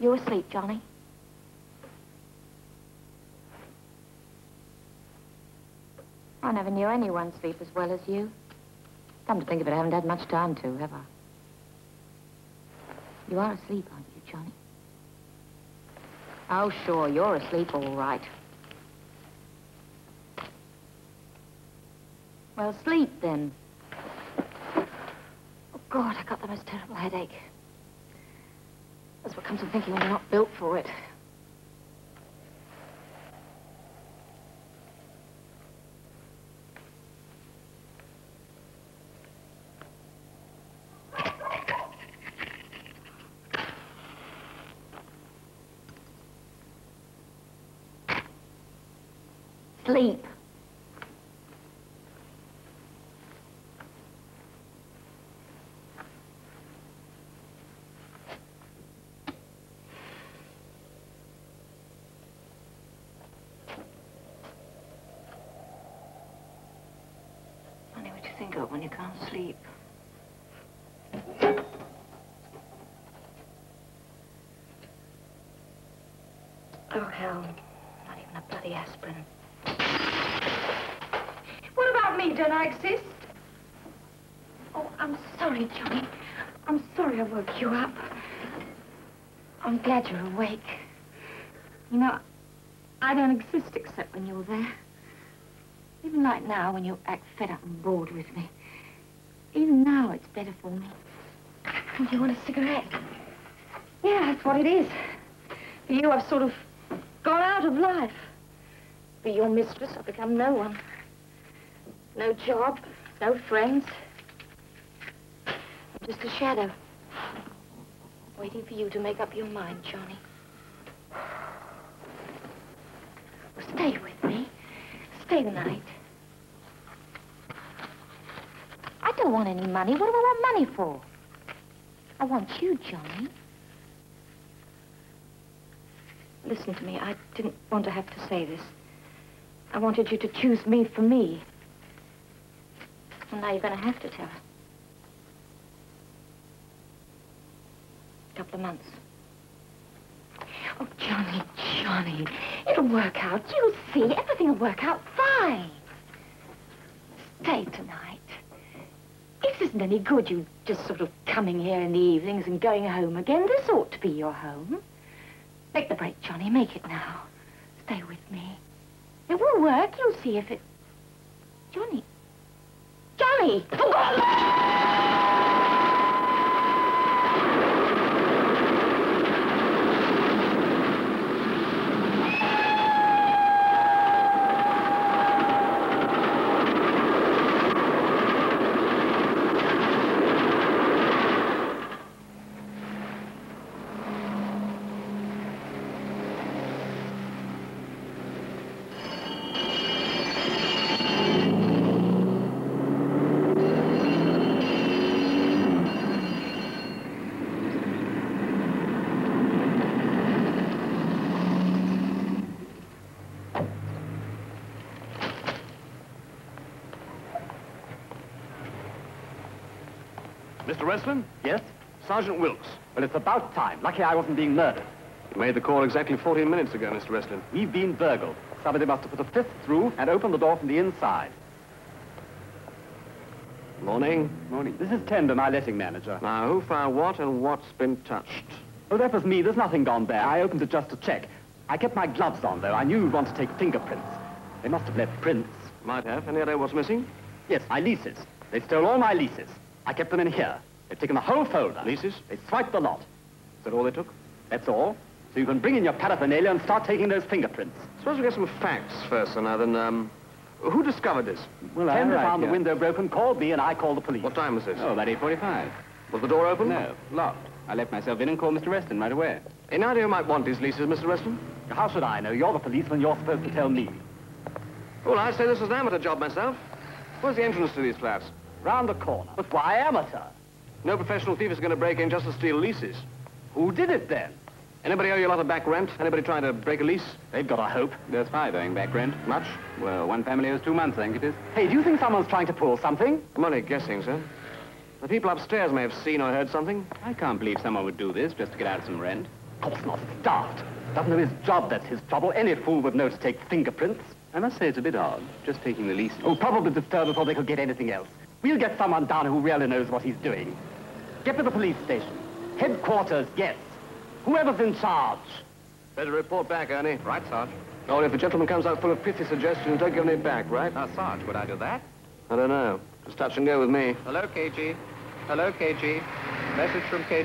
You asleep, Johnny? I never knew anyone sleep as well as you. Come to think of it, I haven't had much time to, have I? You are asleep, aren't you, Johnny? Oh, sure, you're asleep all right. Well, sleep, then. Oh, God, I got the most terrible headache. That's what comes of thinking when you're not built for it. Sleep. Funny what you think of when you can't sleep. Oh, hell. Not even a bloody aspirin. What about me? Don't I exist? Oh, I'm sorry, Johnny. I'm sorry I woke you up. I'm glad you're awake. You know, I don't exist except when you're there. Even like now, when you act fed up and bored with me. Even now, it's better for me. Do you want a cigarette? Yeah, that's what it is. For you, I've sort of gone out of life. For your mistress, I've become no one. No job, no friends. I'm just a shadow. Waiting for you to make up your mind, Johnny. Well, stay with me. Stay the night. I don't want any money. What do I want money for? I want you, Johnny. Listen to me. I didn't want to have to say this. I wanted you to choose me for me. Well, now you're going to have to tell her. A couple of months. Oh, Johnny, Johnny. It'll work out. You'll see. Everything will work out fine. Stay tonight. This isn't any good, you just sort of coming here in the evenings and going home again. This ought to be your home. Make the break, Johnny. Make it now. Stay with me. It will work. You'll see if it... Johnny. Johnny! Oh, God! Mr. Westland? Yes? Sergeant Wilkes. Well, it's about time. Lucky I wasn't being murdered. You made the call exactly 14 minutes ago, Mr. Westland. We've been burgled. Somebody must have put a fifth through and opened the door from the inside. Morning. Morning. This is Tender, my letting manager. Now, who found what and what's been touched? Oh, that was me. There's nothing gone there. I opened it just to check. I kept my gloves on, though. I knew you'd want to take fingerprints. They must have left prints. Might have. Any idea what's missing? Yes, my leases. They stole all my leases. I kept them in here. They've taken the whole folder. Leases? They swiped the lot. Is that all they took? That's all. So you can bring in your paraphernalia and start taking those fingerprints. Suppose we get some facts first, and then, who discovered this? Well, Tender found the window broken, called me, and I called the police. What time was this? Oh, about 8:45. Was the door open? No, locked. I let myself in and called Mr. Weston right away. Any idea who might want these leases, Mr. Weston? How should I know? You're the policeman. You're supposed to tell me. Well, I'd say this is an amateur job myself. Where's the entrance to these flats? Round the corner. But why amateur? No professional thief is going to break in just to steal leases. Who did it then? Anybody owe you a lot of back rent? Anybody trying to break a lease? They've got a hope. There's 5 owing back rent. Much? Well, one family owes 2 months, I think it is. Hey, do you think someone's trying to pull something? I'm only guessing, sir. The people upstairs may have seen or heard something. I can't believe someone would do this just to get out some rent. Of course not. It's daft. Doesn't know his job, that's his trouble. Any fool would know to take fingerprints. I must say it's a bit odd, just taking the least. Oh, probably disturbed before they could get anything else. We'll get someone down who really knows what he's doing. Get to the police station. Headquarters, yes. Whoever's in charge. Better report back, Ernie. Right, Sarge. Oh, and if the gentleman comes out full of pithy suggestions, don't give any back, right? Now, Sarge, would I do that? I don't know. Just touch and go with me. Hello, KG. Hello, KG. Message from KG.